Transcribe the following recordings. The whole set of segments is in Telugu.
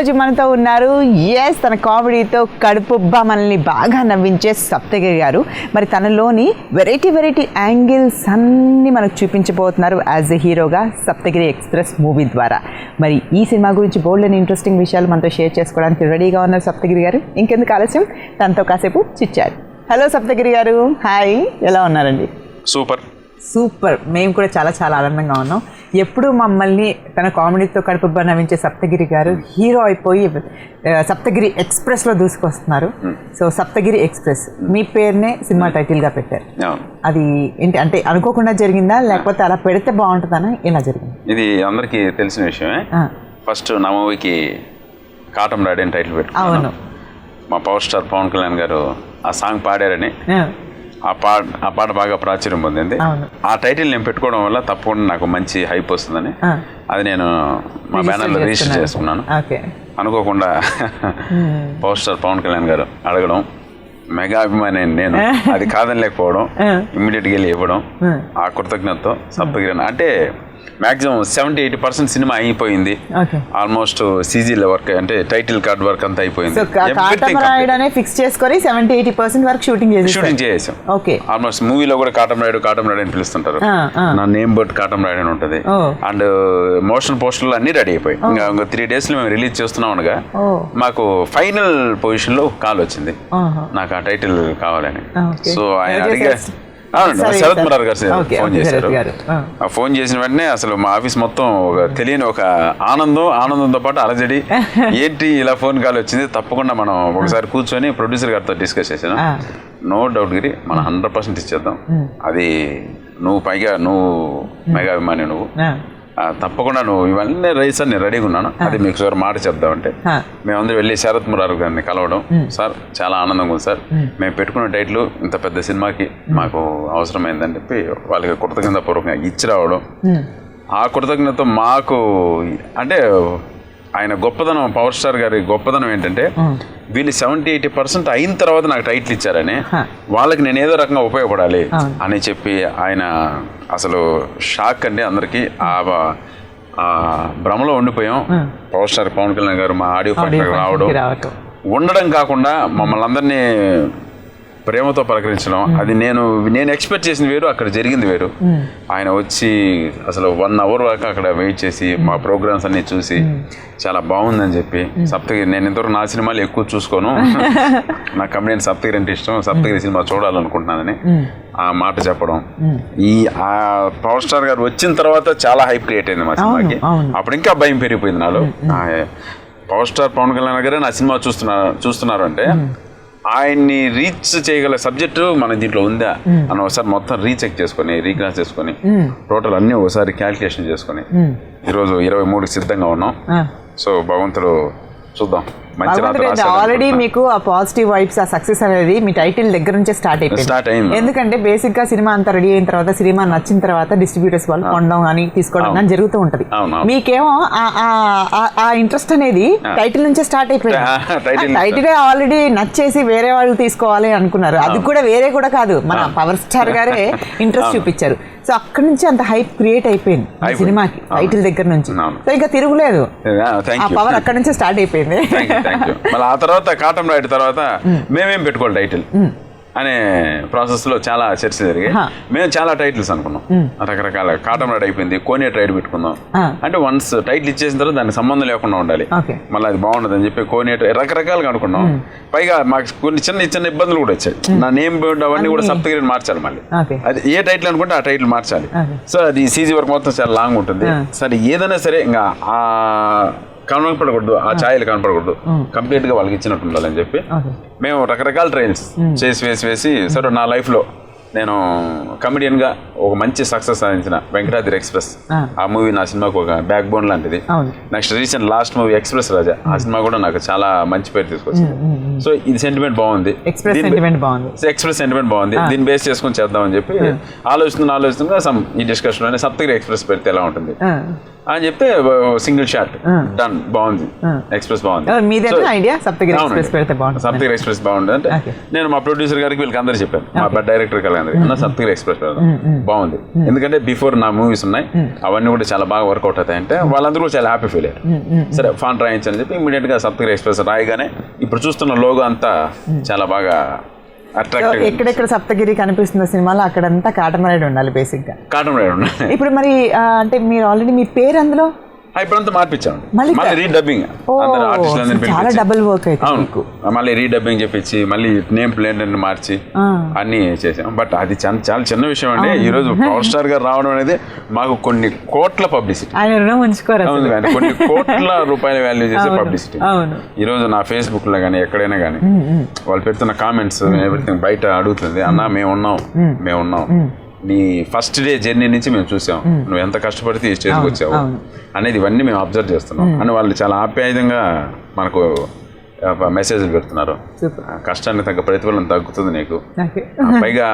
రోజు మనతో ఉన్నారు తన కామెడీతో కడుపుబ్బా మనల్ని బాగా నవ్వించే సప్తగిరి గారు. మరి తనలోని వెరైటీ యాంగిల్స్ అన్ని మనకు చూపించబోతున్నారు యాజ్ ఎ హీరోగా సప్తగిరి ఎక్స్ప్రెస్ మూవీ ద్వారా. మరి ఈ సినిమా గురించి బోల్డ్ అండ్ ఇంట్రెస్టింగ్ విషయాలు మనతో షేర్ చేసుకోవడానికి రెడీగా ఉన్నారు సప్తగిరి గారు. ఇంకెందుకు ఆలస్యం, తనతో కాసేపు చిట్చాట్. హలో సప్తగిరి గారు, హాయ్, ఎలా ఉన్నారండి? సూపర్, మేము కూడా చాలా ఆనందంగా ఉన్నాం. ఎప్పుడు మమ్మల్ని తన కామెడీతో కడుపుబ్బా నవ్వించే సప్తగిరి గారు హీరో అయిపోయి సప్తగిరి ఎక్స్ప్రెస్లో దూసుకొస్తున్నారు. సో సప్తగిరి ఎక్స్ప్రెస్ మీ పేరునే సినిమా టైటిల్గా పెట్టారు. అది ఏంటి అంటే అనుకోకుండా జరిగిందా, లేకపోతే అలా పెడితే బాగుంటుందనా, ఎలా జరిగింది? ఇది అందరికీ తెలిసిన విషయమే. ఫస్ట్ నా మూవీకి కాటం రాడి అని టైటిల్ పెట్టుకున్నాను. అవును, మా పవర్ స్టార్ పవన్ కళ్యాణ్ గారు ఆ సాంగ్ పాడారని ఆ పాట బాగా ప్రాచుర్యం పొందింది. ఆ టైటిల్ నేను పెట్టుకోవడం వల్ల తప్పకుండా నాకు మంచి హైప్ వస్తుందని అది నేను మా బ్యానర్లో రిజిస్టర్ చేసుకున్నాను. అనుకోకుండా పవర్ స్టార్ పవన్ కళ్యాణ్ గారు అడగడం, మెగా అభిమాని నేను, అది కాదని లేకపోవడం, ఇమ్మీడియట్గా వెళ్ళి ఇవ్వడం, ఆ కృతజ్ఞతతో సప్తగిరి అంటే మ్యాక్సిమం 70-80% సినిమా అయిపోయింది. ఆల్మోస్ట్ సీజీల వర్క్ అంటే టైటిల్ కార్డ్ వర్క్ అంతా అయిపోయింది. ఫిక్స్ చేసుకొని 70-80% వరకు షూటింగ్ చేసాం. ఆల్మోస్ట్ మూవీలో కూడా కాటం రాయుడు అని పిలుస్తుంటారు. నా నేమ్ బట్ కాటం రాయుడు అని ఉంటుంది. అండ్ మోషన్ పోస్టర్లు అన్ని రెడీ అయిపోయి ఇంకా 3 days లో మేము రిలీజ్ చేస్తున్నాం అనగా మాకు ఫైనల్ పొజిషన్ లో కాల్ వచ్చింది, నాకు ఆ టైటిల్ కావాలని. సో ఆయన అడిగా శరత్ మురార్ గారు ఫోన్ చేశారు. ఆ ఫోన్ చేసిన వెంటనే అసలు మా ఆఫీస్ మొత్తం ఒక తెలియని ఒక ఆనందంతో పాటు అలజడి, ఏంటి ఇలా ఫోన్ కాల్ వచ్చింది, తప్పకుండా మనం ఒకసారి కూర్చొని ప్రొడ్యూసర్ గారితో డిస్కస్ చేశాను. నో డౌట్ గిరి, మనం 100% ఇచ్చేద్దాం. అది నువ్వు పైగా నువ్వు మెగా అభిమాని, నువ్వు తప్పకుండా నువ్వు ఇవన్నీ రైస్ అని నేను రెడీగా ఉన్నాను. అది మీకు సార్ మాట చెప్దామంటే మేమందరూ వెళ్ళి శరత్ మురార్ గారిని కలవడం. సార్ చాలా ఆనందంగా ఉంది సార్, మేము పెట్టుకున్న టైటిల్ ఇంత పెద్ద సినిమాకి మాకు అవసరమైందని చెప్పి వాళ్ళకి కృతజ్ఞతాపూర్వకంగా ఇచ్చి రావడం. ఆ కృతజ్ఞత మాకు అంటే ఆయన గొప్పదనం, పవర్ స్టార్ గారి గొప్పదనం ఏంటంటే వీళ్ళు 70-80% అయిన తర్వాత నాకు టైటిల్ ఇచ్చారని, వాళ్ళకి నేను ఏదో రకంగా ఉపయోగపడాలి అని చెప్పి ఆయన అసలు షాక్ అండి అందరికీ. ఆ భ్రమలో ఉండిపోయాం. పవర్ స్టార్ పవన్ కళ్యాణ్ గారు మా ఆడియో ఫంక్షన్ రావడం ఉండడం కాకుండా మమ్మల్ని అందరినీ ప్రేమతో పలకరించడం, అది నేను ఎక్స్పెక్ట్ చేసింది వేరు, అక్కడ జరిగింది వేరు. ఆయన వచ్చి అసలు 1 hour వరకు అక్కడ వెయిట్ చేసి మా ప్రోగ్రామ్స్ అన్ని చూసి చాలా బాగుందని చెప్పి, సప్తగిరి నేను ఇంతవరకు నా సినిమాలు ఎక్కువ చూసుకోను, నా కమెడియన్ సప్తగిరి అంటే ఇష్టం, సప్తగిరి సినిమా చూడాలనుకుంటున్నానని ఆ మాట చెప్పడం. ఆ పవర్ స్టార్ గారు వచ్చిన తర్వాత చాలా హైప్ క్రియేట్ అయింది మా సినిమాకి. అప్పుడు ఇంకా భయం పెరిగిపోయింది నాలో. పవర్ స్టార్ పవన్ కళ్యాణ్ గారే నా సినిమా చూస్తున్నారు అంటే ఆయన్ని రీచ్ చేయగల సబ్జెక్టు మన దీంట్లో ఉందా అని ఒకసారి మొత్తం రీచెక్ చేసుకొని రీక్రాస్ చేసుకొని టోటల్ అన్ని ఒకసారి క్యాల్కులేషన్ చేసుకొని ఈరోజు 23కి సిద్ధంగా ఉన్నాం. సో భగవంతుడు చూద్దాం. ఆల్రెడీ మీకు ఆ పాజిటివ్ వైబ్స్, ఆ సక్సెస్ అనేది మీ టైటిల్ దగ్గర నుంచే స్టార్ట్ అయిపోయింది. ఎందుకంటే బేసిక్ గా సినిమా అంతా రెడీ అయిన తర్వాత, సినిమా నచ్చిన తర్వాత డిస్ట్రిబ్యూటర్స్ వాళ్ళు కొనడం కానీ తీసుకోవడం కానీ జరుగుతూ ఉంటది. మీకేమో ఆ ఇంట్రెస్ట్ అనేది టైటిల్ నుంచే స్టార్ట్ అయిపోయింది. టైటిల్ ఆల్రెడీ నచ్చేసి వేరే వాళ్ళు తీసుకోవాలి అనుకున్నారు. అది కూడా వేరే కూడా కాదు, మన పవర్ స్టార్ గారే ఇంట్రెస్ట్ చూపించారు. సో అక్కడ నుంచి అంత హైప్ క్రియేట్ అయిపోయింది సినిమాకి టైటిల్ దగ్గర నుంచి. సో ఇంకా తిరుగులేదు, ఆ పవర్ అక్కడ నుంచి స్టార్ట్ అయిపోయింది. మళ్ళీ ఆ తర్వాత కాటం రాయుడు తర్వాత మేమేం పెట్టుకోవాలి టైటిల్ అనే ప్రాసెస్ లో చాలా చర్చ జరిగాయి. మేము చాలా టైటిల్స్ అనుకున్నాం, రకరకాల. కాటం రాయుడు అయిపోయింది, కోనేట్ రైడ్ పెట్టుకుందాం అంటే వన్స్ టైటిల్ ఇచ్చేసిన తర్వాత దానికి సంబంధం లేకుండా ఉండాలి, మళ్ళీ అది బాగుండదు అని చెప్పి కోనేట్ రకరకాలుగా అనుకున్నాం. పైగా మాకు కొన్ని చిన్న ఇబ్బందులు కూడా వచ్చాయి. నా నేమ్ బోర్డు అవన్నీ కూడా సప్తగిరిని మార్చాలి, మళ్ళీ అది ఏ టైటిల్ అనుకుంటే ఆ టైటిల్ మార్చాలి. సో అది సీజీ వర్క్ మొత్తం చాలా లాంగ్ ఉంటుంది. సరే ఏదైనా సరే ఇంకా కనపడకూడదు, ఆ ఛాయలు కనపడకూడదు, కంప్లీట్ గా వాళ్ళకి ఇచ్చినట్టు ఉండాలని చెప్పి మేము రకరకాల ట్రైల్స్ వేసి సరే నా లైఫ్ లో నేను కమెడియన్ గా ఒక మంచి సక్సెస్ సాధించిన వెంకటాద్రి ఎక్స్ప్రెస్, ఆ మూవీ నా సినిమాకు ఒక బ్యాక్ బోన్ లాంటిది. Next recent last movie express Raja, ఆ సినిమా కూడా నాకు చాలా మంచి పేరు తీసుకొచ్చింది. సో ఇది సెంటిమెంట్ బాగుంది, ఎక్స్ప్రెస్ సెంటిమెంట్ బాగుంది, దీన్ని బేస్ చేసుకుని చేద్దామని చెప్పి ఆలోచిస్తున్నా ఈ డిస్కషన్ లోనే సప్తగిరి ఎక్స్ప్రెస్ పెడితే ఎలా ఉంటుంది అని చెప్తే సింగిల్ షాట్ డన్, బాగుంది, ఎక్స్ప్రెస్ బాగుంది. సప్తగిరి ఎక్స్ప్రెస్ బాగుంది అంటే నేను మా ప్రొడ్యూసర్ గారికి వీళ్ళకి అందరూ చెప్పాను, మా డైరెక్టర్ గారికి అందరికి సప్తగిరి ఎక్స్ప్రెస్ బాగుంది. ఎందుకంటే బిఫోర్ నా మూవీస్ ఉన్నాయి, అవన్నీ కూడా చాలా బాగా వర్కౌట్ అవుతాయి అంటే వాళ్ళందరూ కూడా చాలా హ్యాపీ ఫీల్ అయ్యారు. సరే ఫాంట్ రాయించని చెప్పి ఇమీడియట్ గా సప్తగిరి ఎక్స్ప్రెస్ రాయగానే ఇప్పుడు చూస్తున్న లోగో అంతా చాలా బాగా అట్రాక్టివ్. ఎక్కడెక్కడ సప్తగిరి కనిపిస్తున్న సినిమాలో అక్కడంతా కాటమరాయుడు ఉండాలి బేసిక్ గా. కాటమరాయుడు ఉండాలి. ఇప్పుడు మరి అంటే మీరు ఆల్రెడీ మీ పేరు అందులో ఇప్పుడంతా మార్పించాం, మళ్ళీ రీడబ్బింగ్ చాలా డబుల్ వర్క్ అయితే. అవును, మళ్ళీ రీడబ్బింగ్ చెప్పించి మళ్ళీ నేమ్ ప్లేట్ మార్చి అన్ని చేసాం. బట్ అది చాలా చిన్న విషయం అండి. ఈ రోజు పవర్ స్టార్ గారు రావడం అనేది మాకు కొన్ని కోట్ల పబ్లిసిటీ, ఆయన రుణం ఉంచుకోరు, కొన్ని కోట్ల రూపాయల వాల్యూ చేసే పబ్లిసిటీ. ఈ రోజు నా ఫేస్బుక్ లో కానీ ఎక్కడైనా కానీ వాళ్ళు పెడుతున్న కామెంట్స్ ఎవ్రీథింగ్ బయట అడుగుతుంది, అన్నా మేమున్నాం నీ ఫస్ట్ డే జర్నీ నుంచి మేము చూసాం, నువ్వు ఎంత కష్టపడితే ఈ స్టేజ్కి వచ్చావు అనేది ఇవన్నీ మేము అబ్జర్వ్ చేస్తున్నాం అని వాళ్ళు చాలా ఆప్యాయంగా మనకు మెసేజ్లు పెడుతున్నారు. కష్టానికి తగ్గ ప్రతిఫలం తగ్గుతుంది నీకు, పైగా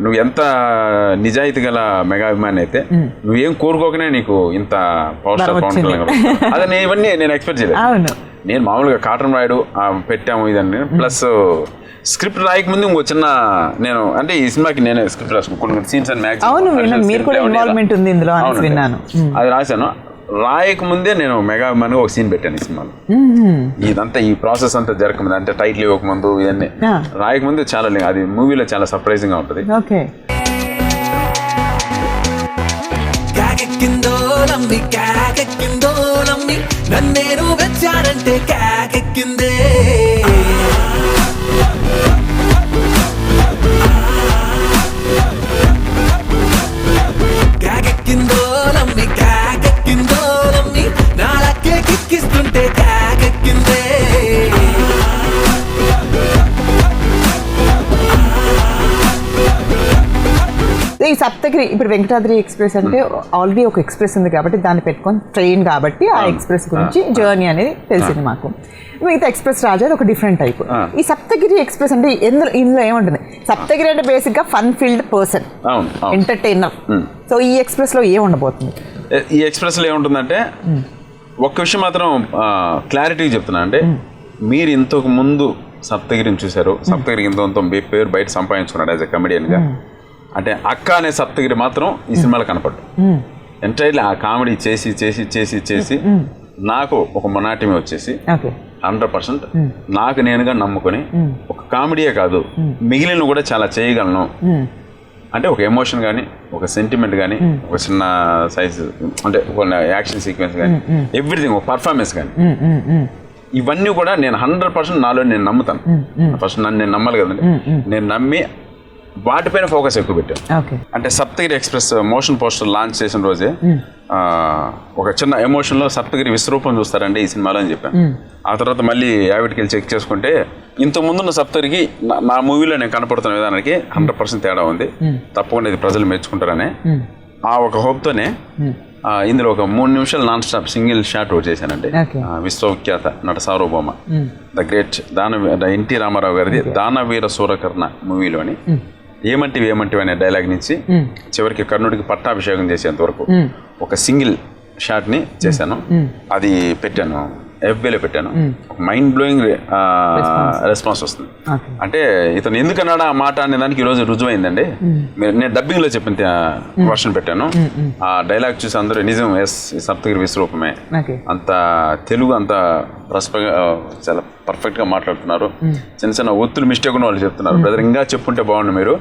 నువ్వు ఎంత నిజాయితీ గల మెగా అభిమాని అయితే నువ్వేం కోరుకోకనే నీకు ఇంత పవర్ స్టార్ పవన్ కళ్యాణ్ అదే ఇవన్నీ నేను ఎక్స్పెక్ట్ చేయలేదు. నేను మామూలుగా కాటన్ రాయుడు పెట్టాము ఇదండి, ప్లస్ స్క్రిప్ట్ రాయక ముందు ఇంకో చిన్న నేను అంటే ఈ సినిమాకి నేనే స్క్రిప్ట్ రాసుకున్నాను, కొన్ని సీన్స్ అండ్ అది రాశాను. రాయక ముందే నేను మెగా అభిమానిగా ఒక సీన్ పెట్టాను ఈ సినిమాలో. ఇదంతా ఈ ప్రాసెస్ అంతా జరగకముందు అంటే టైటిల్ ఇవ్వకముందు ఇవన్నీ రాయకముందే చాలా అది మూవీలో చాలా సర్ప్రైజింగ్ గా ఉంటుంది. నన్నేను వచ్చానంటే కాకెక్కిందే, కాకెక్కిందో నమ్మి కాకెక్కిందో నమ్మి నాలకే కిక్కిస్తుంటే కాకెక్కిందే. ఈ సప్తగిరి ఇప్పుడు వెంకటాద్రి ఎక్స్ప్రెస్ అంటే ఆల్రెడీ ఒక ఎక్స్ప్రెస్ ఉంది కాబట్టి దాన్ని పెట్టుకొని ట్రైన్ కాబట్టి ఆ ఎక్స్ప్రెస్ గురించి జర్నీ అనేది తెలిసింది మాకు. మిగతా ఎక్స్ప్రెస్ రాజా ఒక డిఫరెంట్ టైప్. ఈ సప్తగిరి ఎక్స్ప్రెస్ అంటే ఇందులో ఏముంటుంది? సప్తగిరి అంటే బేసిక్ గా fun field person, entertainer. So ఈ ఎక్స్ప్రెస్ లో ఏం ఉండబోతుంది? ఈ ఎక్స్ప్రెస్ లో ఏముంటుందంటే ఒక్క విషయం మాత్రం క్లారిటీ చెప్తున్నా, అంటే మీరు ఇంతకు ముందు సప్తగిరిని చూశారు, సప్తగిరి ఇంత పేరు బయట సంపాదించుకున్నాడు యాజ్ ఎ కమెడియన్ గా. అంటే అక్క అనే సప్తగిరి మాత్రం ఈ సినిమాలో కనపడ్డు. ఎంటైర్లీ ఆ కామెడీ చేసి చేసి చేసి చేసి నాకు ఒక మొనాటిమి వచ్చేసి 100% నాకు నేనుగా నమ్ముకొని ఒక కామెడీయే కాదు మిగిలిన కూడా చాలా చేయగలను. అంటే ఒక ఎమోషన్ కానీ, ఒక సెంటిమెంట్ కానీ, ఒక చిన్న సైజ్ అంటే ఒక యాక్షన్ సీక్వెన్స్ కానీ, ఎవ్రీథింగ్, ఒక పర్ఫార్మెన్స్ కానీ, ఇవన్నీ కూడా నేను 100% నాలో నేను నమ్ముతాను. ఫస్ట్ నన్ను నేను నమ్మాలి కదండి. నేను నమ్మి వాటిపైన ఫోకస్ ఎక్కువ పెట్టాను. అంటే Saptagiri express motion poster launch చేసిన రోజే ఒక చిన్న ఎమోషన్లో సప్తగిరి విశ్వరూపం చూస్తారండి ఈ సినిమాలో అని చెప్పాను. ఆ తర్వాత మళ్ళీ యావిటికి వెళ్ళి చెక్ చేసుకుంటే ఇంత ముందున్న సప్తగిరికి నా మూవీలో నేను కనపడుతున్న విధానానికి 100% తేడా ఉంది. తప్పకుండా ఇది ప్రజలు మెచ్చుకుంటారనే ఆ ఒక హోప్తోనే ఇందులో ఒక 3 నిమిషాలు నాన్ స్టాప్ సింగిల్ షాట్ ఒకటి చేశానండి. విశ్వవిఖ్యాత నట సార్వభౌమ ద గ్రేట్ ఎన్టీ రామారావు గారిది దానవీర సూరకర్ణ మూవీలోని ఏమంటివి అనే డైలాగ్ నుంచి చివరికి కర్ణుడికి పట్టాభిషేకం చేసేంత వరకు ఒక సింగిల్ షాట్ ని చేశాను. అది పెట్టాను, FBలో పెట్టాను. మైండ్ బ్లోయింగ్ రెస్పాన్స్ వస్తుంది. అంటే ఇతను ఎందుకన్నాడా ఆ మాట అనే దానికి ఈరోజు రుజువైందండి. నేను డబ్బింగ్ లో చెప్పిన వర్షన్ పెట్టాను. ఆ డైలాగ్ చూసి అందరూ నిజం, ఎస్ సప్తగిరి విశ్వరూపమే, అంత తెలుగు అంత చాలా పర్ఫెక్ట్ గా మాట్లాడుతున్నారు. చిన్న చిన్న ఒత్తులు మిస్టేక్ ఉన్న వాళ్ళు చెప్తున్నారు, బ్రదర్ ఇంకా చెప్పుంటే బాగుండు మీరు.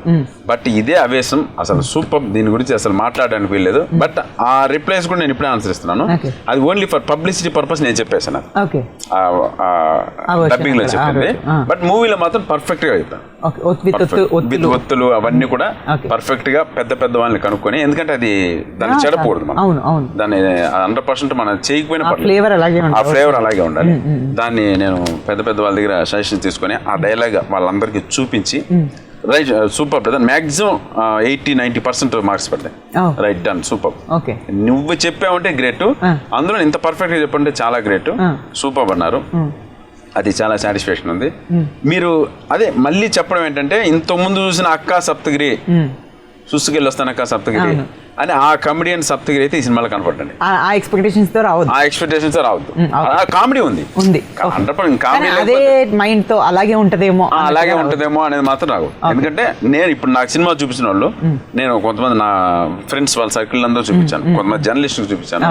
బట్ ఇదే ఆవేశం, అసలు సూపర్, దీని గురించి అసలు మాట్లాడడానికి వీల్లేదు. బట్ ఆ రిప్లైస్ కూడా నేను ఇప్పుడే ఆన్సర్ ఇస్తున్నాను. అది ఓన్లీ ఫర్ పబ్లిసిటీ పర్పస్ నేను చెప్పేసాను, డబ్బింగ్ లో చెప్పింది. బట్ మూవీలో మాత్రం పర్ఫెక్ట్ గా చెప్పాను. విత్ ఒత్తులు అవన్నీ కూడా పర్ఫెక్ట్ గా పెద్ద పెద్ద వాళ్ళని కనుక్కొని, ఎందుకంటే అది దాన్ని చెడకూడదు, మనం దాన్ని 100% మనం చేయకపోయినా ఆ ఫ్లేవర్ అలాగే ఉండాలి. దాన్ని నేను పెద్ద పెద్ద వాళ్ళ దగ్గర సజెషన్ తీసుకొని ఆ డైలాగ్ వాళ్ళందరికీ చూపించి right super brother, maximum 80-90% marks పడతాయి. రైట్ డన్, సూపర్, నువ్వు చెప్పావంటే గ్రేట్, అందులో ఇంత పర్ఫెక్ట్ గా చెప్పంటే చాలా గ్రేట్, సూపర్ అన్నారు. అది చాలా సాటిస్ఫాక్షన్ ఉంది. మీరు అదే మళ్ళీ చెప్పడం ఏంటంటే ఇంత ముందు చూసిన అక్క సప్తగిరి, సుసుకెళ్ళి వస్తాను అక్క సప్తగిరి, అని ఆ కమెడియన్ సప్తగిరి అయితే ఈ సినిమాలో కనపడండి. ఆ ఎక్స్పెక్టేషన్స్ తో రావద్దు, ఆ ఎక్స్పెక్టేషన్స్ రావద్దు. కామెడీ ఉంది కానీ అదే మైండ్ తో అలాగే ఉంటదేమో అనేది మాత్రం రావు. ఎందుకంటే నేను ఇప్పుడు నాకు సినిమా చూపించిన వాళ్ళు, నేను కొంతమంది నా ఫ్రెండ్స్ వాళ్ళ సర్కిల్ అందరూ చూపించాను, కొంతమంది జర్నలిస్టులకు చూపించాను,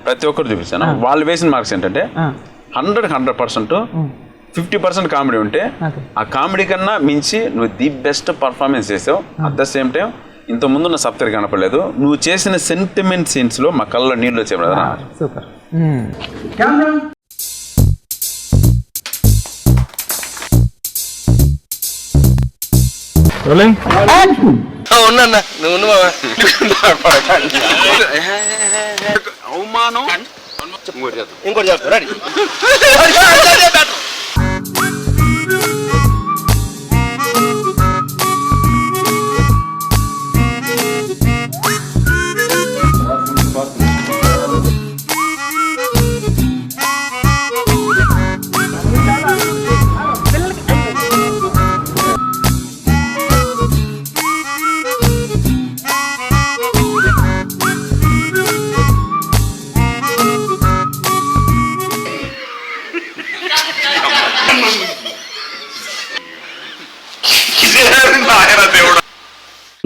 ప్రతి ఒక్కరు చూపించాను. వాళ్ళు వేసిన మార్క్స్ ఏంటంటే 100% 50% కామెడీ ఉంటే ఆ కామెడీ కన్నా మించి నువ్వు ది బెస్ట్ పర్ఫార్మెన్స్ చేసావు. అట్ ద సేమ్ టైం ఇంత ముందు నా సప్తగిరి కనపడలేదు, నువ్వు చేసిన సెంటిమెంట్ సీన్స్ లో మా కళ్ళలో నీళ్ళు వచ్చే బ్రదర్. సూపర్. ఉన్నా నువ్వు అవమానం ఇంకోటి చెప్తా రెడీ.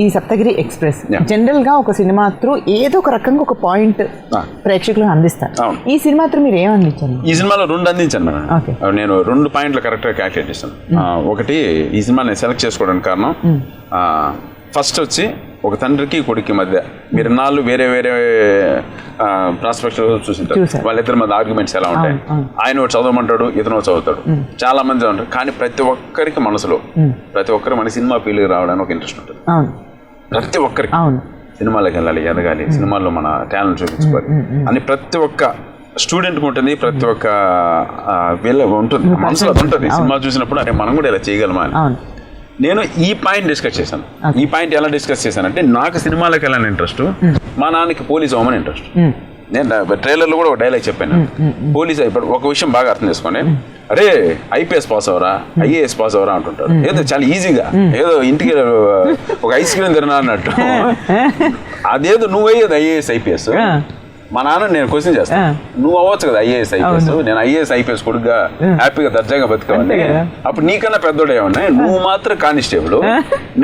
ఈ సప్తగిరి ఎక్స్ప్రెస్ జనరల్ గా ఒక సినిమా త్రూ ఏదో ఒక రకంగా ఒక పాయింట్ ప్రేక్షకులకు అందిస్తారు. ఈ సినిమా త్రూ మీరు ఏం అందించారు? ఈ సినిమాలో 2 అందించాను మేడం. నేను 2 పాయింట్లు కరెక్ట్ గా క్యాల్కులేట్ చేశాను. ఒకటి, ఈ సినిమా నేను సెలెక్ట్ చేసుకోవడానికి కారణం ఫస్ట్ వచ్చి ఒక తండ్రికి కొడుకు మధ్య మీరు నాళ్ళు వేరే వేరే ప్రాస్పెక్ట్స్ చూసింటారు. వాళ్ళిద్దరి మధ్య ఆర్గ్యుమెంట్స్ ఎలా ఉంటాయి, ఆయన ఒకటి చదవమంటాడు, ఇతను చదువుతాడు, చాలా మంది ఉంటారు. కానీ ప్రతి ఒక్కరికి మనసులో ప్రతి ఒక్కరు మన సినిమా ఫీల్ రావడానికి ఒక ఇంట్రెస్ట్ ఉంటుంది. ప్రతి ఒక్కరికి సినిమాలకు వెళ్ళాలి, ఎదగాలి, సినిమాల్లో మన టాలెంట్ చూపించుకోవాలి అని ప్రతి ఒక్క స్టూడెంట్కి ఉంటుంది, ప్రతి ఒక్క వీళ్ళ ఉంటుంది, మనసులో ఉంటుంది. సినిమా చూసినప్పుడు అరే మనం కూడా ఇలా చేయగలమా అని నేను ఈ పాయింట్ డిస్కస్ చేశాను. ఈ పాయింట్ ఎలా డిస్కస్ చేశానంటే, నాకు సినిమాలకు వెళ్ళాలని ఇంట్రెస్ట్, మా నాన్నకి పోలీస్ అవ్వమని ఇంట్రెస్ట్. నేను ట్రైలర్లో కూడా ఒక డైలాగ్ చెప్పాను, పోలీస్ అయిపోయి ఒక విషయం బాగా అర్థం చేసుకోండి, అరే ఐపీఎస్ పాస్ అవరా, ఐఏఎస్ పాస్ అవరా అంటుంటారు. ఏదో చాలా ఈజీగా, ఏదో ఇంటికి ఒక ఐస్ క్రీమ్ తిన్నా అన్నట్టు. అదేదో నువ్వు అయ్యేది ఐఏఎస్ ఐపీఎస్. మా నాన్న నేను క్వశ్చన్ చేస్తాను, నువ్వు అవ్వచ్చు కదా ఐఏఎస్ ఐపీఎస్, నేను ఐఏఎస్ ఐపీఎస్ కొడుకుగా హ్యాపీగా దర్జాగా బతికావండి. అప్పుడు నీకన్నా పెద్దోడే ఉన్నాయి, నువ్వు మాత్రం కానిస్టేబుల్,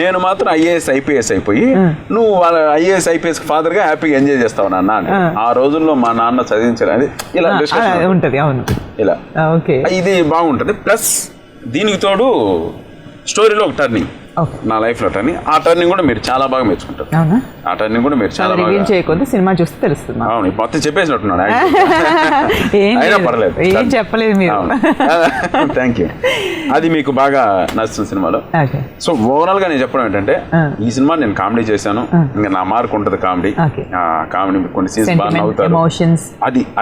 నేను మాత్రం ఐఏఎస్ ఐపీఎస్ అయిపోయి నువ్వు వాళ్ళ ఐఏఎస్ ఐపీఎస్ ఫాదర్ గా హ్యాపీగా ఎంజాయ్ చేస్తావు నాన్న అని. ఆ రోజుల్లో మా నాన్న చదివించారు. అది ఇలా ఉంటది, ఇలా ఇది బాగుంటది. ప్లస్ దీనికి తోడు స్టోరీలో ఒక టర్నింగ్, నా లైఫ్ లో టర్నింగ్. ఆ టర్నింగ్ కూడా మీరు చాలా బాగా మెచ్చుకుంటారు. ఆ టర్నింగ్ కూడా మీరు చాలా బాగా చేయకుండా సినిమా చూస్తే తెలుస్తుంది. అవును, మొత్తం చెప్పేసినట్టున్నాడు, అయినా పర్లేదు, ఏం చెప్పలేదు మీరు. Thank you. అది మీకు బాగా నచ్చుతుంది సినిమాలో. సో ఓవరాల్ గా నేను చెప్పడం ఏంటంటే, ఈ సినిమా నేను కామెడీ చేశాను, ఇంకా నా మార్క్ ఉంటుంది కామెడీ. కామెడీ కొన్ని సీన్స్ బాగా నవ్వుతారు,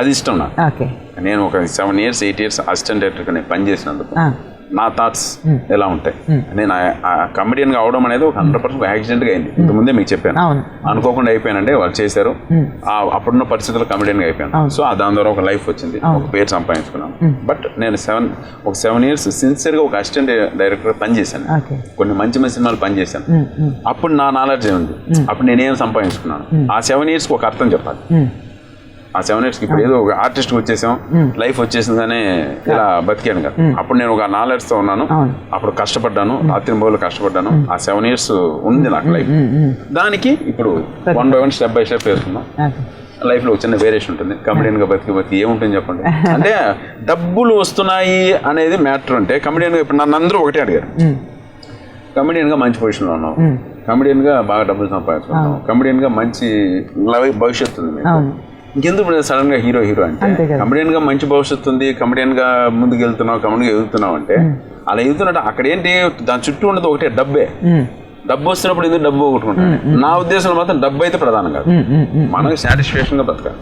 అది ఇష్టం నాకు. నేను ఒక 7 years 8 years అసిస్టెంట్ డైరెక్టర్ నేను పని చేసినందుకు నా థాట్స్ ఎలా ఉంటాయి. నేను కమెడియన్ గా అవడం అనేది ఒక 100% యాక్సిడెంట్ గా అయింది. ఇంతకుముందే మీకు చెప్పాను, అనుకోకుండా అయిపోయానంటే వాళ్ళు చేశారు. అప్పుడున్న పరిస్థితుల్లో కమెడియన్ గా అయిపోయాను. సో దాని ద్వారా ఒక లైఫ్ వచ్చింది, ఒక పేరు సంపాదించుకున్నాను. బట్ నేను 7 years సిన్సియర్ గా ఒక అసిస్టెంట్ డైరెక్టర్ పని చేశాను, కొన్ని మంచి మంచి సినిమాలు పని చేశాను. అప్పుడు నా నాలెడ్జ్ ఉంది, అప్పుడు నేనేం సంపాదించుకున్నాను. ఆ 7 years ఒక అర్థం చెప్పాలి. ఆ 7 years ఇప్పుడు ఏదో ఒక ఆర్టిస్ట్ వచ్చేసాం, లైఫ్ వచ్చేసిందనే ఇలా బతికాను కదా. అప్పుడు నేను ఒక నాలెడ్జ్ తో ఉన్నాను, అప్పుడు కష్టపడ్డాను, రాత్రి బౌలు కష్టపడ్డాను. ఆ 7 years ఉంది నాకు లైఫ్. దానికి ఇప్పుడు 1 by 1 స్టెప్ బై స్టెప్ వేసుకున్నాం. లైఫ్ లో చిన్న వేరియేషన్ ఉంటుంది. కమెడియన్ గా బతికి ఏముంటుంది చెప్పండి. అంటే డబ్బులు వస్తున్నాయి అనేది మ్యాటర్. అంటే కమెడియన్ గా ఇప్పుడు నన్ను అందరూ ఒకటే అడిగారు, కమెడియన్ గా మంచి పొజిషన్ లో ఉన్నావు, కమెడియన్ గా బాగా డబ్బులు సంపాదించుకుంటాం, కమెడియన్ గా మంచి భవిష్యత్తు ఉంది మీకు, ఇంకెందుకు సడన్ గా హీరో అంటే. కమెడియన్ గా మంచి భవిష్యత్తు ఉంది, కమెడియన్ గా ముందుకు వెళ్తున్నావు, కమెడియన్ ఎదుగుతున్నావు అంటే అలా ఎదుగుతున్నట్టు అక్కడ ఏంటి దాని చుట్టూ ఉండదు ఒకటే డబ్బే. డబ్బు వస్తున్నప్పుడు ఎందుకు డబ్బు కొట్టుకుంటాను. నా ఉద్దేశంలో మాత్రం డబ్బు అయితే ప్రధానం కాదు, మనకు సాటిస్ఫాక్షన్ గా బతకాలి.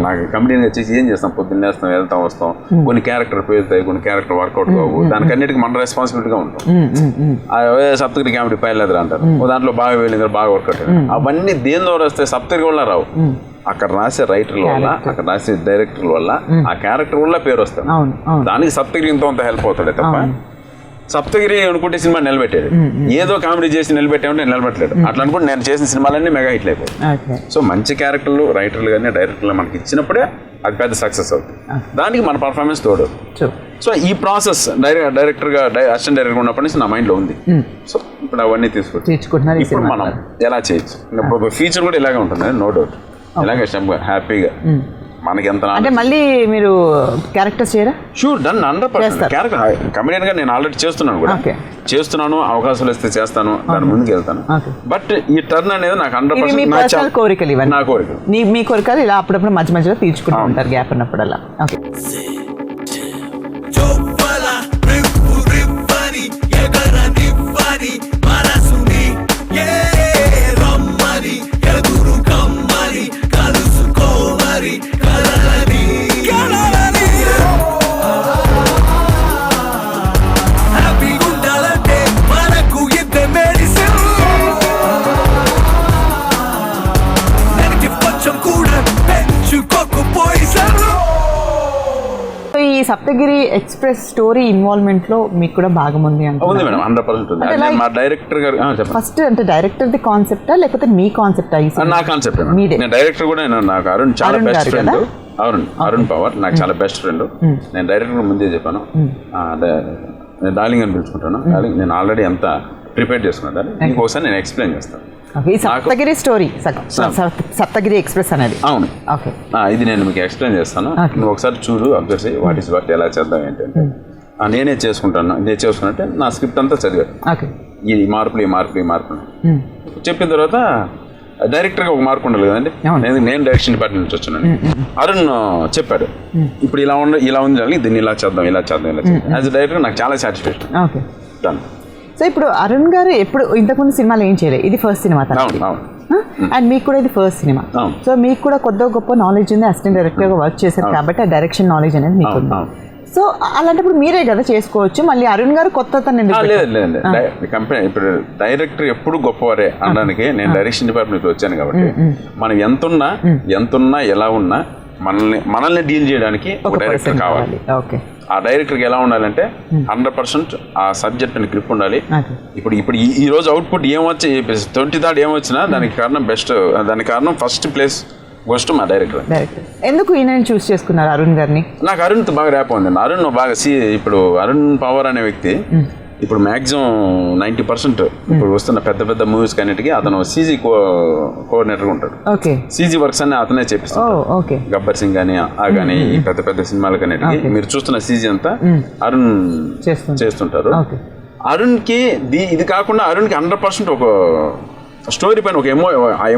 నాకు కమెడియన్ వచ్చేసి ఏం చేస్తాం, పొద్దున్న వేస్తాం, వెళ్తాం, వస్తాం, కొన్ని క్యారెక్టర్ పేరుతాయి, కొన్ని క్యారెక్టర్ వర్కౌట్ కావు, దానికి అన్నిటికీ మన రెస్పాన్సిబిలిటీగా ఉంటాం. సప్తగిరి కామెడీ పైలేదురా అంటారు, దాంట్లో బాగా వెళ్ళింది, బాగా వర్కౌట్ అయ్యింది. అవన్నీ దేని ద్వారా వస్తాయి, సప్తగిరి వల్ల రావు. అక్కడ రాసే రైటర్ల వల్ల, అక్కడ రాసే డైరెక్టర్ల వల్ల, ఆ క్యారెక్టర్ వల్ల పేరు వస్తుంది. దానికి సప్తగిరి ఇంత హెల్ప్ అవుతాడే తప్ప సప్తగిరి అనుకుంటే సినిమా నిలబెట్టాడు, ఏదో కామెడీ చేసి నిలబెట్టామంటే నిలబెట్టలేడు. అట్లా అనుకుంటే నేను చేసిన సినిమాలన్నీ మెగా హిట్లు అయిపోయాయి. సో మంచి క్యారెక్టర్లు రైటర్లు కానీ డైరెక్టర్లు మనకి ఇచ్చినప్పుడే అది పెద్ద సక్సెస్ అవుతుంది. దానికి మన పర్ఫార్మెన్స్ తోడు. సో ఈ ప్రాసెస్ డైరెక్టర్గా అసిస్టెంట్ డైరెక్టర్ ఉన్నప్పటి నుంచి నా మైండ్లో ఉంది. సో ఇప్పుడు అవన్నీ తీసుకుంటున్నారు. ఇప్పుడు మనం ఎలా చేయొచ్చు, ఇంకా ఫ్యూచర్ కూడా ఇలాగే ఉంటుంది, నో డౌట్. ఇలాగే హ్యాపీగా మనకి ఎంత అంటే మళ్ళీ మీరు క్యారెక్టర్స్ చేయరా? Sure done 100%. క్యారెక్టర్ కమెడియన్ గా నేను ఆల్రెడీ చేస్తున్నాను కూడా, చేస్తున్నాను. అవకాశాలు వస్తే చేస్తాను, దాని ముందుకు వెళ్తాను. బట్ ఈ టర్న్ అనేది నాకు 100% కోరికలు, ఇవన్నీ నా కోరికలు. మీ కోరికలు ఇలా అప్పుడప్పుడు మధ్య మధ్యలో తీర్చుకుంటూ ఉంటారు గ్యాప్ ఉన్నప్పుడల్లా. ఓకే. ఈ సప్తగిరి ఎక్స్ప్రెస్ స్టోరీ ఇన్వాల్వ్మెంట్ లో మీకు కూడా భాగం ఉంది అంటే? ఉంది మేడం, 100% ఉంది. మా డైరెక్టర్ గారు ఫస్ట్ అంటే డైరెక్టర్ ది కాన్సెప్టా లేకపోతే మీ కాన్సెప్టా? నా కాన్సెప్ట్. నేను డైరెక్టర్ కూడా, నాకు అరుణ్ చాలా బెస్ట్ ఫ్రెండ్. అరుణ్ పవర్ నాకు చాలా బెస్ట్ ఫ్రెండ్. నేను డైరెక్టర్ ముందే చెప్పాను, నేను డార్లింగ్ అని పిలుచుకుంటాను. డార్లింగ్ నేను ఆల్రెడీ ఎంత ప్రిపేర్ చేసుకున్నాను, ఇంకోసారి నేను ఎక్స్ప్లెయిన్ చేస్తాను. సప్తగిరి స్టోరీ, సప్తగిరి ఎక్స్ప్రెస్ అనేది. అవును, ఇది నేను మీకు ఎక్స్ప్లెయిన్ చేస్తాను. నువ్వు ఒకసారి చూడు, అబ్జర్వ్ చేయి, వాట్ ఈస్ వాట్, ఎలా చేద్దాం ఏంటంటే నేనే చేసుకుంటాను. నేను చేసుకున్నట్టే నా స్క్రిప్ట్ అంతా చదివాను. ఈ మార్పులు చెప్పిన తర్వాత డైరెక్టర్గా ఒక మార్పు ఉండాలి కదండి. నేను డైరెక్షన్ డిపార్ట్మెంట్ నుంచి వచ్చానండి. అరుణ్ చెప్పాడు, ఇప్పుడు ఇలా ఉంది, దీన్ని ఇలా చేద్దాం. యాజ్ డైరెక్టర్ నాకు చాలా సాటిస్ఫాక్షన్. డన్. సో ఇప్పుడు అరుణ్ గారు ఎప్పుడు ఇంతకుముందు సినిమాలు ఏం చేయలేదు, ఇది ఫస్ట్ సినిమా అండ్ మీకు కూడా ఇది ఫస్ట్ సినిమా. సో మీకు కూడా కొద్దిగా గొప్ప నాలెడ్జ్ ఉంది, అసిస్టెంట్ డైరెక్టర్గా వర్క్ చేశారు కాబట్టి ఆ డైరెక్షన్ నాలెడ్జ్ అనేది మీకు ఉంది. సో అలాంటప్పుడు మీరే కదా చేసుకోవచ్చు, మళ్ళీ అరుణ్ గారు కొత్త లేదు కంపెనీ. ఇప్పుడు డైరెక్టర్ ఎప్పుడు గొప్పవారే అనడానికి నేను డైరెక్షన్ డిపార్ట్మెంట్ వచ్చాను కాబట్టి మనం ఎంతున్నా ఎలా ఉన్నా మనల్ని డీల్ చేయడానికి ఒక డైరెక్టర్ కావాలి. ఆ డైరెక్టర్కి ఎలా ఉండాలంటే 100% ఆ సబ్జెక్ట్ అని గ్రిప్ ఉండాలి. ఇప్పుడు ఈ రోజు అవుట్పుట్ ఏమొచ్చి 23rd ఏమొచ్చినా దానికి కారణం ఫస్ట్ ప్లేస్ గోస్ట్ మా డైరెక్టర్. ఎందుకు ఈయన చూస్ చేసుకున్నారు అరుణ్ గారిని? నాకు అరుణ్తో బాగా ర్యాప్ ఉంది. అరుణ్ బాగా ఇప్పుడు అరుణ్ పవర్ అనే వ్యక్తి ఇప్పుడు మ్యాక్సిమం 90% ఇప్పుడు వస్తున్న పెద్ద మూవీస్ కన్నిటికీ అతను సీజీ కోఆర్డినేటర్గా ఉంటాడు. సీజీ వర్క్స్ అన్ని అతనే చేపిస్తాడు. గబ్బర్ సింగ్ కానీ కానీ ఈ పెద్ద సినిమాల కన్నిటికి మీరు చూస్తున్న సీజీ అంతా అరుణ్ చేస్తుంటారు. అరుణ్కి ఇది కాకుండా అరుణ్కి 100% ఒక స్టోరీ పైన ఒక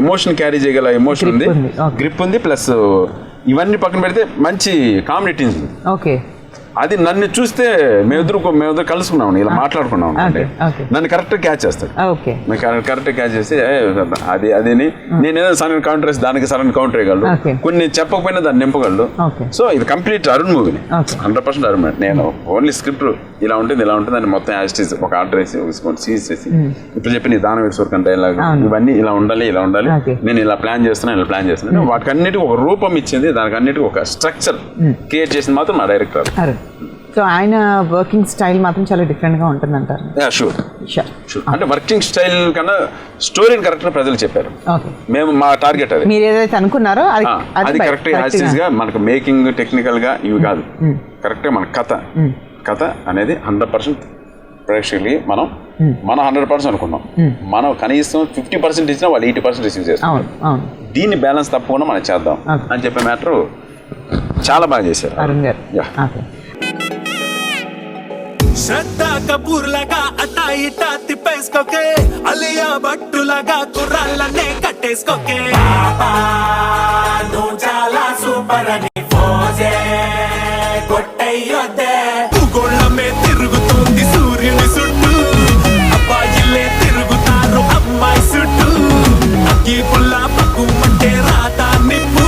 ఎమోషన్ క్యారీ చేయగల ఎమోషన్ ఉంది, గ్రిప్ ఉంది. ప్లస్ ఇవన్నీ పక్కన పెడితే మంచి కామెడీ టీమ్స్ ఉంది. అది నన్ను చూస్తే మేమిద్దరు కలుసుకున్నాం, ఇలా మాట్లాడుకున్నాం. నన్ను కరెక్ట్ క్యాచ్ చేస్తాడు. కరెక్ట్ క్యాచ్ చేసి అది నేనేదో సడన్ కౌంటర్ వేసి దానికి సడన్ కౌంటర్ వేయగలడు, కొన్ని చెప్పకపోయినా దాన్ని నింపగలడు. సో ఇది కంప్లీట్ అరుణ్ మూవీని 100% అరుణ్. నేను ఓన్లీ స్క్రిప్ట్ ఇలా ఉంటుంది అని మొత్తం యాస్టీస్ ఒక ఆర్డర్ వేసి సీజ్ చేసి ఇప్పుడు చెప్పి నీ దానం వేసుకోరు డైలాగ్ ఇవన్నీ ఇలా ఉండాలి నేను ఇలా ప్లాన్ చేస్తున్నాను వాటికన్నిటికీ ఒక రూపం ఇచ్చింది, దానికి అన్నిటికీ ఒక స్ట్రక్చర్ క్రియేట్ చేసింది మాత్రం మా డైరెక్టర్. సో ఆయన వర్కింగ్ స్టైల్ మాత్రం చాలా డిఫరెంట్గా ఉంటుంది అంటారు. షూర్ అంటే వర్కింగ్ స్టైల్ కన్నా స్టోరీని కరెక్ట్గా ప్రజలు చెప్పారు. మేము మా టార్గెట్ అది మీరు ఏదైతే అనుకున్నారో అది కరెక్ట్గా మనకు మేకింగ్ టెక్నికల్గా ఇవి కాదు, కరెక్ట్గా మన కథ అనేది 100% ప్రేక్షకులకి మనం 100% అనుకున్నాం. మనం కనీసం 50% ఇచ్చినా వాళ్ళు 80% రిసీవ్ చేస్తాం. దీన్ని బ్యాలెన్స్ తప్పకుండా మనం చేద్దాం అని చెప్పే మ్యాటర్ చాలా బాగా చేశారు అరుణ్ గారు. శ్రద్ధా కపూర్ లాగా అటా ఇటా తిప్పేసుకోకే, అలియా భట్టు లాగా కుర్రాళ్ళనే కట్టేసుకోకే. నువ్వు చాలా సూపర్ అని ఫోజే కొట్టయ్యొద్దే. భూగోళమే తిరుగుతుంది సూర్యుని చుట్టూ, అబ్బాయిలే తిరుగుతారు అమ్మాయి చుట్టూ. అగ్గి పుల్ల పక్కుమంటే రాతా నిప్పు,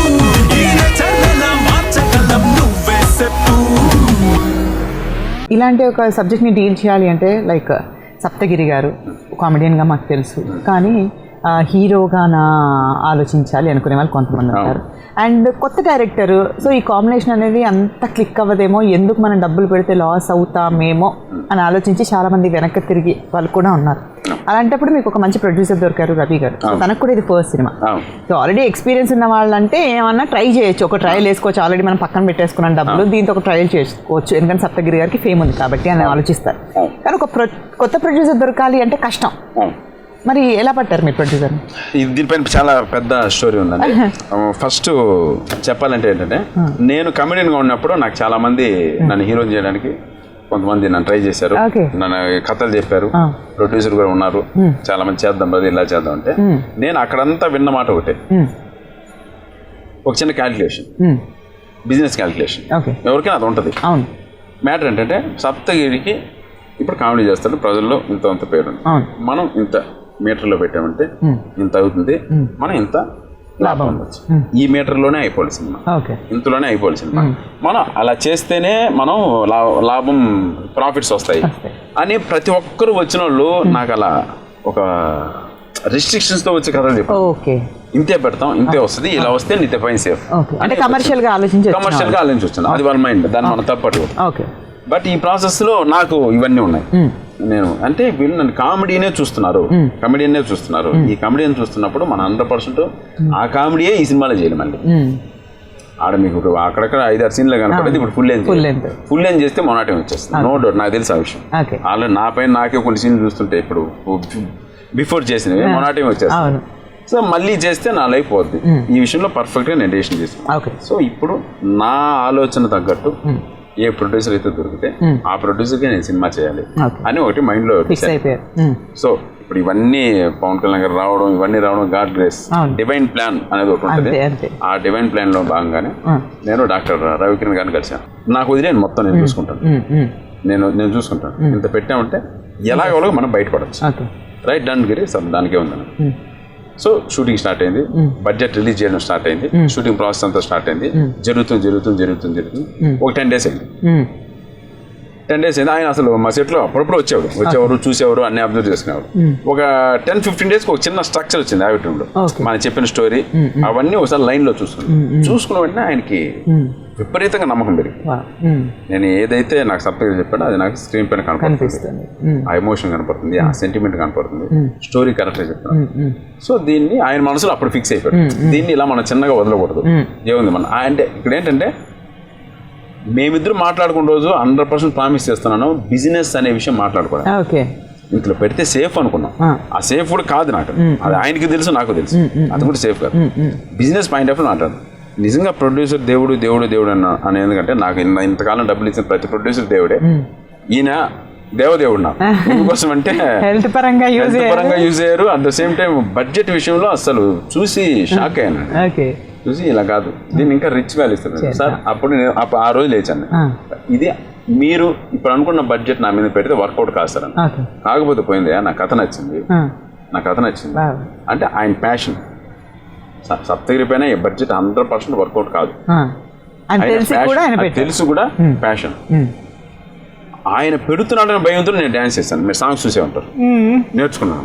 ఈయన చర్యల మార్చగలం నువ్వే చెప్పు. ఇలాంటి ఒక సబ్జెక్ట్ని డీల్ చేయాలి అంటే లైక్ సప్తగిరి గారు కామెడియన్గా మాకు తెలుసు, కానీ హీరోగా ఆలోచించాలి అనుకునే వాళ్ళు కొంతమంది ఉంటారు. అండ్ కొత్త డైరెక్టర్, సో ఈ కాంబినేషన్ అనేది అంత క్లిక్ అవ్వదేమో, ఎందుకు మనం డబ్బులు పెడితే లాస్ అవుతామేమో అని ఆలోచించి చాలా మంది వెనక్కి తిరిగి వాళ్ళు కూడా ఉన్నారు. అలాంటప్పుడు మీకు ఒక మంచి ప్రొడ్యూసర్ దొరికారు రవి గారు. సో తనకు కూడా ఇది first cinema. So already experience ఉన్న వాళ్ళంటే ఏమన్నా ట్రై చేయొచ్చు, ఒక ట్రయల్ వేసుకోవచ్చు. ఆల్రెడీ మనం పక్కన పెట్టేసుకున్నాం డబ్బులు, దీంతో ఒక ట్రయల్ చేసుకోవచ్చు, ఎందుకంటే సప్తగిరి గారికి ఫేమ్ ఉంది కాబట్టి అని ఆలోచిస్తారు. కానీ ఒక కొత్త ప్రొడ్యూసర్ దొరకాలి అంటే కష్టం. మరి ఎలా పట్టారు మీరు ప్రొడ్యూసర్? దీనిపైన చాలా పెద్ద స్టోరీ ఉందండి. ఫస్ట్ చెప్పాలంటే ఏంటంటే, నేను కమెడియన్గా ఉన్నప్పుడు నాకు చాలా మంది నన్ను హీరోని చేయడానికి కొంతమంది నన్ను ట్రై చేశారు, నన్ను కథలు చెప్పారు, ప్రొడ్యూసర్ కూడా ఉన్నారు, చాలా మంది చేద్దాం అది ఇలా చేద్దాం అంటే నేను అక్కడంతా విన్న మాట ఒకటే, ఒక చిన్న క్యాల్కులేషన్, బిజినెస్ క్యాల్కులేషన్, ఎవరికైనా అది ఉంటుంది. మ్యాటర్ ఏంటంటే సప్తగిరికి ఇప్పుడు కామెడీ చేస్తాడు, ప్రజల్లో ఇంత పేరు ఉంది, మనం ఇంత మీటర్లో పెట్టామంటే ఇంత అవుతుంది, మనం ఇంత లాభం ఉండొచ్చు, ఈ మీటర్లోనే అయిపోవాలి సినిమా, ఇంతలోనే అయిపోవాలి సినిమా, మనం అలా చేస్తేనే మనం లాభం ప్రాఫిట్స్ వస్తాయి అని ప్రతి ఒక్కరు వచ్చిన వాళ్ళు నాకు అలా ఒక రిస్ట్రిక్షన్స్ తో వచ్చే కథలు చెప్పారు. ఇంతే పెడతాం, ఇంతే వస్తుంది, ఇలా వస్తే నీతే పైన సేఫ్ అంటే కమర్షియల్ గా ఆలోచించొచ్చు. అది వాళ్ళ మైండ్, దాన్ని మనం తప్పట్టు. బట్ ఈ ప్రాసెస్ లో నాకు ఇవన్నీ ఉన్నాయి. నేను అంటే వీళ్ళు నన్ను కామెడీనే చూస్తున్నారు, ఈ కామెడీని చూస్తున్నప్పుడు మన 100% ఆ కామెడీయే ఈ సినిమాలో చేయాలి. మళ్ళీ ఆడ మీకు అక్కడక్కడ 5-6 సీన్లు కనపడేది, ఇప్పుడు ఫుల్ లెంత్ చేస్తే మొనాటం వచ్చేస్తుంది. నో డౌట్, నాకు తెలుసు ఆ విషయం. ఆల్రెడీ నా పైన నాకే కొన్ని సీన్లు చూస్తుంటే ఇప్పుడు బిఫోర్ చేసినవి మొనాటం వచ్చేస్తుంది. సో మళ్ళీ చేస్తే నా లైఫ్ పోద్ది. ఈ విషయంలో పర్ఫెక్ట్గా నేను డెసిషన్ తీసుకున్నాను. సో ఇప్పుడు నా ఆలోచన తగ్గట్టు ఏ ప్రొడ్యూసర్ అయితే దొరికితే ఆ ప్రొడ్యూసర్కి నేను సినిమా చేయాలి అని ఒకటి మైండ్ లో ఫిక్స్ అయిపోయారు. సో ఇప్పుడు ఇవన్నీ పవన్ కళ్యాణ్ గారు రావడం, ఇవన్నీ రావడం గాడ్ గ్రేస్, డివైన్ ప్లాన్ అనేది ఒకటి ఉంటుంది. ఆ డివైన్ ప్లాన్ లో భాగంగానే నేను డాక్టర్ రవికిరణ్ గారిని కలిశాను. నాకు వదిలేను, మొత్తం నేను చూసుకుంటాను, నేను చూసుకుంటాను. ఇంత పెట్టామంటే ఎలాగో మనం బయటపడచ్చు. రైట్, డన్ గిరి సార్, దానికే ఉందని. సో షూటింగ్ స్టార్ట్ అయింది, బడ్జెట్ రిలీజ్ చేయడం స్టార్ట్ అయింది, షూటింగ్ ప్రాసెస్ అంతా స్టార్ట్ అయింది. జరుగుతుంది ఒక 10 days అయింది. 10 days అయింది. ఆయన అసలు మా సెట్లో అప్పుడప్పుడు వచ్చేవారు, చూసేవారు, అన్ని అబ్జర్వ్ చేసుకునేవారు. ఒక 10-15 days ఒక చిన్న స్ట్రక్చర్ వచ్చింది హ్యాబిట్లో. మనం చెప్పిన స్టోరీ అవన్నీ ఒకసారి లైన్ లో చూసుకున్న వెంటనే ఆయనకి విపరీతంగా నమ్మకం పెరిగింది. నేను ఏదైతే నాకు సప్తగిరి చెప్పాడో అది నాకు స్క్రీన్ పైన కనపడుతుంది, ఆ ఎమోషన్ కనపడుతుంది, ఆ సెంటిమెంట్ కనపడుతుంది, స్టోరీ కరెక్ట్గా చెప్తాను. సో దీన్ని ఆయన మనసులో అప్పుడు ఫిక్స్ అయిపోయాడు, దీన్ని ఇలా మనం చిన్నగా వదలకూడదు. ఏముంది మన అంటే ఇక్కడ ఏంటంటే మేమిద్దరు మాట్లాడుకున్న రోజు 100% ప్రామిస్ చేస్తున్నాను, బిజినెస్ అనే విషయం మాట్లాడుకోవడం. ఇంట్లో పెడితే సేఫ్ అనుకున్నాం, ఆ సేఫ్ కూడా కాదు నాకు, అది ఆయనకి తెలుసు, నాకు తెలుసు, అది కూడా సేఫ్ కాదు. బిజినెస్ పాయింట్ ఆఫ్ వ్యూ మాట్లాడు. నిజంగా ప్రొడ్యూసర్ దేవుడు అని, ఎందుకంటే నాకు ఇంతకాలం డబ్బులు ఇచ్చిన ప్రతి ప్రొడ్యూసర్ దేవుడే. ఈయన దేవదేవుడు నాకు, ఎందుకోసం అంటే హెల్త్ పరంగా యూజ్ అయ్యారు. At the same time budget విషయంలో అసలు చూసి షాక్ అయ్యాను. చూసి ఇలా కాదు, దీన్ని ఇంకా రిచ్ వాల్యూ ఇస్తారు సార్. అప్పుడు నేను ఆ రోజు లేచాను, ఇది మీరు ఇప్పుడు అనుకున్న బడ్జెట్ నా మీద పెడితే వర్కౌట్ కాదు సార్ అని. కాకపోతే పోయింది, నా కథ నచ్చింది అంటే ఆయన ప్యాషన్. సప్తగిరి పైన బడ్జెట్ 100% వర్కౌట్ కాదు, తెలుసు కూడా ప్యాషన్. ఆయన పెడుతున్నాడని భయంతో నేను డాన్స్ చేస్తాను. మీరు సాంగ్స్ చూసే ఉంటారు, నేర్చుకున్నాను,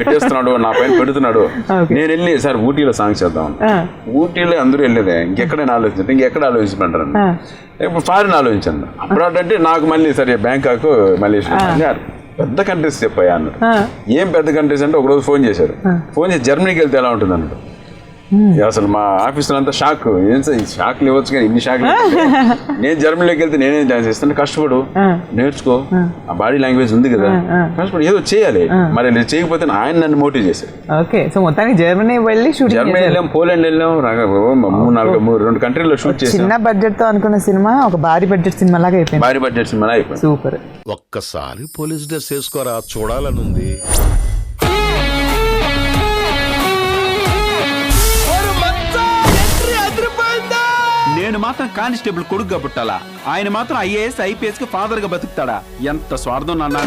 పెట్టేస్తున్నాడు నా పైన పెడుతున్నాడు. నేను వెళ్ళి సార్ ఊటీలో సాంగ్స్ చేద్దాం, ఊటీలో అందరూ వెళ్ళేదే, ఇంకెక్కడైనా ఆలోచించండి, ఇంకెక్కడ ఆలోచించమంటారు. ఇప్పుడు ఫారిన్ ఆలోచించండి. అప్పుడు అంటే నాకు మళ్ళీ సరే బ్యాంకాక్, మలేషియా, పెద్ద కంట్రీస్ చెప్పాయా అన్నారు. ఏం పెద్ద కంట్రీస్ అంటే ఒకరోజు ఫోన్ చేసి జర్మనీకి వెళ్తే ఎలా ఉంటుంది అన్నాడు. అసలు మా ఆఫీసులో అంతా షాక్, ఏం సార్ ఈ షాక్లు ఇవ్వచ్చు కానీ ఇన్ని షాక్లు. నేను జర్మనీలోకి వెళ్తే నేనేం డాన్స్ చేస్తాను, కష్టపడు, నేర్చుకో, ఆ బాడీ లాంగ్వేజ్ ఉంది కదా, కష్టపడి ఏదో చేయాలి. మరి నేను చేయకపోతే ఆయన నన్ను మోటివ్ చేశారు. జర్మనీ వెళ్ళాం, పోలాండ్ వెళ్ళాం, 2 కంట్రీలో షూట్ చేసాం. చిన్న బడ్జెట్ తో అనుకున్న సినిమా ఒక భారీ బడ్జెట్ సినిమా లాగా అయిపోయింది. సూపర్. ఒక్కసారి పోలీస్ డ్రెస్ వేసుకోరా, చూడాలనుంది. నేను మాత్రం కానిస్టేబుల్ కొడుకుగా పుట్టాలా, ఆయన మాత్రం IAS IPS కి ఫాదర్ గా బతుకుతాడా? ఎంత స్వార్థం నాన్న.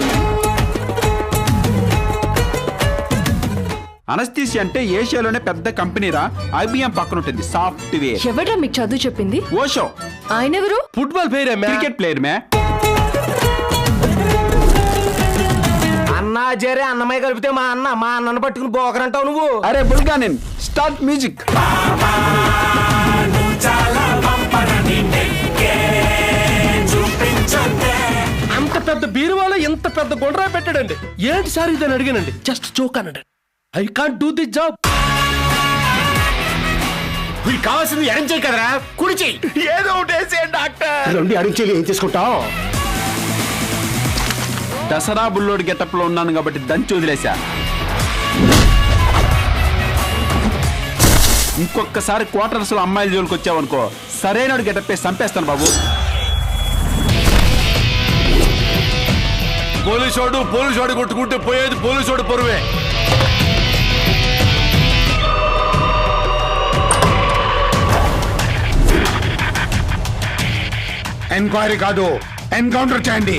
అనస్థీషియా అంటే ఏషియాలోనే పెద్ద కంపెనీరా, IBM పక్కన ఉంటుంది సాఫ్ట్వేర్. ఎవరా మీకు చదువు చెప్పింది? ఓషో. ఆయన ఎవరు? Football player, cricket player. అన్న అన్న జరే అన్నమయ్య కలిపితే మా అన్నను పట్టుకుని బోకరంటావు నువ్వు. అరే బుల్గానిన్ స్టార్ట్ మ్యూజిక్. అంత పెద్ద బీరువాలో ఇంత పెద్ద గుండ్రా పెట్టాడండి. ఏంటి సార్ ఇదని అడిగానండి. జస్ట్ జోక్ అన్నాడు. I can't do the job. వీళ్ళు కావాల్సింది ఎడం చేయి కదరా, కుడి చెయ్యి. ఏదో ఒకటి వేసేయండి డాక్టర్. రెండు ఎడం చెయ్యి ఏం చేసుకుంటావు? దసరా బుల్లోడు గెటప్ లో ఉన్నాను కాబట్టి దంచి వదిలేశా. ఇంకొకసారి క్వార్టర్స్ లో అమ్మాయిల జోలికి వచ్చావనుకో సరైన గెటప్ వేసి చంపేస్తాను బాబు. పోలీసోడు కొట్టుకుంటే పోయేది పోలీసోడు పొరువే. ఎంక్వైరీ కాదు, ఎన్కౌంటర్ చేయండి.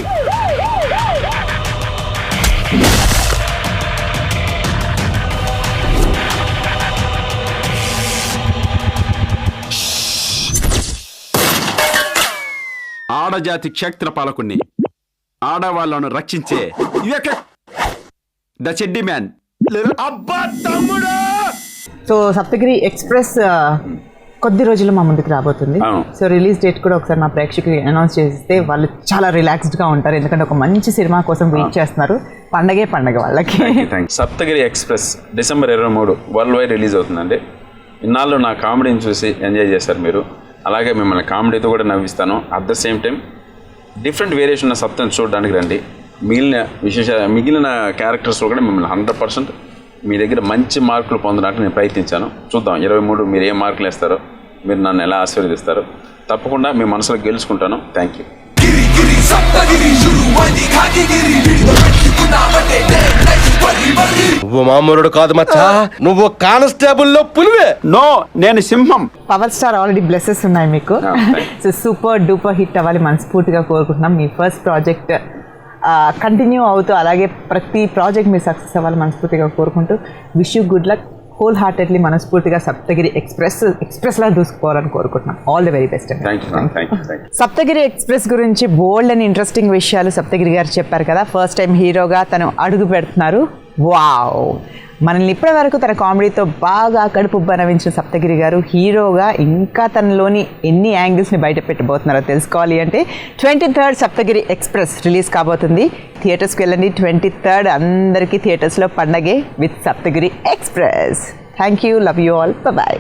ఆడజాతి క్షేత్ర పాలకుణ్ణి, ఆడవాళ్లను రక్షించే ద చెడ్డి మ్యాన్. అబ్బా తమ్ముడు. సో సప్తగిరి ఎక్స్ప్రెస్ కొద్ది రోజుల్లో మా ముందుకు రాబోతుంది. అవును. సో రిలీజ్ డేట్ కూడా ఒకసారి మా ప్రేక్షకులు అనౌన్స్ చేస్తే వాళ్ళు చాలా రిలాక్స్డ్గా ఉంటారు, ఎందుకంటే ఒక మంచి సినిమా కోసం వెయిట్ చేస్తున్నారు. పండగే పండగ వాళ్ళకి. Saptagiri express December 23 world wide release అవుతుందండి. ఇన్నాళ్ళు నా కామెడీని చూసి ఎంజాయ్ చేశారు మీరు. అలాగే మిమ్మల్ని కామెడీతో కూడా నవ్విస్తాను. At the same time different variation ఉన్న సప్తని చూడడానికి రండి. మిగిలిన క్యారెక్టర్స్లో కూడా మిమ్మల్ని 100% మీ దగ్గర మంచి మార్కులు పొందడానికి నేను ప్రయత్నించాను. చూద్దాం 23 మీరు ఏ మార్కులు వేస్తారో, మీరు నన్ను ఎలా ఆశీర్వదిస్తారో. తప్పకుండా మీ మనసులో గెలుచుకుంటాను. Thank you. నువ్వు మామూలుడు కాదు మచ్చా, నువ్వు కానిస్టేబుల్ లో పులివే. నో, నేను సింహం. పవర్ స్టార్ ఆల్రెడీ బ్లెస్సెస్ ఉన్నాయి మీకు. సో సూపర్ డూపర్ హిట్ అవ్వాలి మనస్ఫూర్తిగా కోరుకుంటున్నాం. మీ ఫస్ట్ ప్రాజెక్ట్ కంటిన్యూ అవుతూ అలాగే ప్రతి ప్రాజెక్ట్ మీరు సక్సెస్ అవ్వాలి మనస్ఫూర్తిగా కోరుకుంటూ wish you good luck. Whole heartedly మనస్ఫూర్తిగా సప్తగిరి ఎక్స్ప్రెస్లా దూసుకోవాలని కోరుకుంటున్నాం. All the very best. Saptagiri express గురించి బోల్డ్ అండ్ ఇంట్రెస్టింగ్ విషయాలు సప్తగిరి గారు చెప్పారు కదా. ఫస్ట్ టైం హీరోగా తను అడుగు పెడుతున్నారు. వావ్! మనల్ని ఇప్పటి వరకు తన కామెడీతో బాగా కడుపుబ్బ నవ్వించిన సప్తగిరి గారు హీరోగా ఇంకా తనలోని ఎన్ని యాంగిల్స్ని బయట పెట్టబోతున్నారో తెలుసుకోవాలి అంటే 23rd సప్తగిరి ఎక్స్ప్రెస్ రిలీజ్ కాబోతుంది. థియేటర్స్కి వెళ్ళండి. 23rd అందరికీ థియేటర్స్లో పండగే with Saptagiri Express. Thank you. Love you all. Bye.